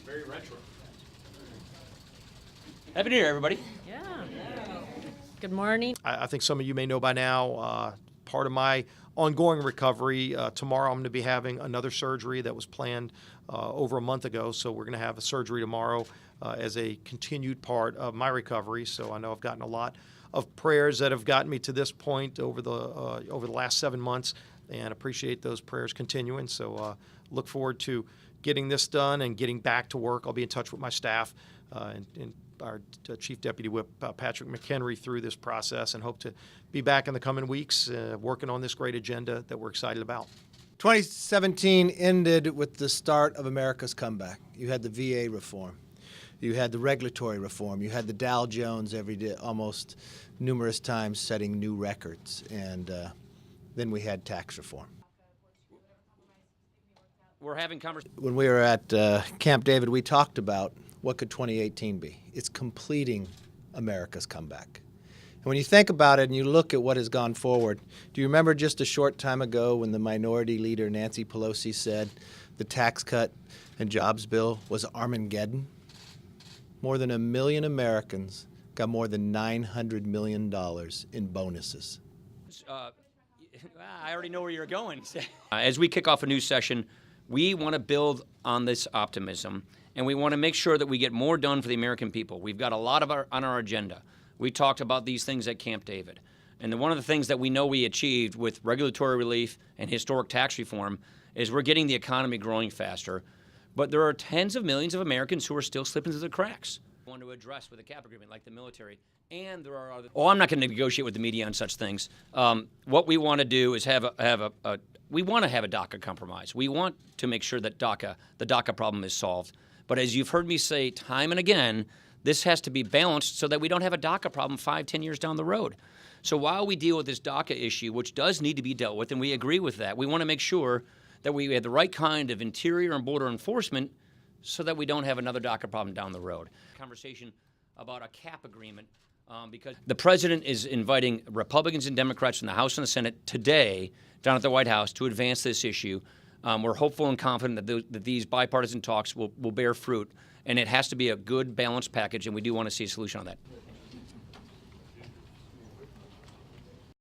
Very retro. Happy New Year, everybody. Yeah. Good morning. I think some of you may know by now, part of my ongoing recovery, tomorrow I'm going to be having another surgery that was planned over a month ago. So we're going to have a surgery tomorrow as a continued part of my recovery. So I know I've gotten a lot of prayers that have gotten me to this point over the last 7 months, and appreciate those prayers continuing. So look forward to getting this done and getting back to work. I'll be in touch with my staff and our Chief Deputy Whip Patrick McHenry through this process, and hope to be back in the coming weeks working on this great agenda that we're excited about. 2017 ended with the start of America's comeback. You had the VA reform. You had the regulatory reform. You had the Dow Jones every day, almost numerous times setting new records. And then we had tax reform. We're having conversations. When we were at Camp David, we talked about what could 2018 be. It's completing America's comeback. And when you think about it and you look at what has gone forward, do you remember just a short time ago when the minority leader, Nancy Pelosi, said the tax cut and jobs bill was Armageddon? More than 1 million Americans got more than $900 million in bonuses. I already know where you're going. As we kick off a new session, we want to build on this optimism, and we want to make sure that we get more done for the American people. We've got a lot on our agenda. We talked about these things at Camp David. And one of the things that we know we achieved with regulatory relief and historic tax reform is we're getting the economy growing faster. But there are tens of millions of Americans who are still slipping through the cracks. We want to address with a cap agreement like the military. And there are other. Oh, I'm not going to negotiate with the media on such things. What we want to do is we want to have a DACA compromise. We want to make sure that the DACA problem is solved. But as you've heard me say time and again, this has to be balanced so that we don't have a DACA problem 5-10 years down the road. So while we deal with this DACA issue, which does need to be dealt with, and we agree with that, we want to make sure that we have the right kind of interior and border enforcement so that we don't have another DACA problem down the road. Conversation about a cap agreement because the president is inviting Republicans and Democrats in the House and the Senate today down at the White House to advance this issue. We're hopeful and confident that these bipartisan talks will bear fruit, and it has to be a good, balanced package, and we do want to see a solution on that.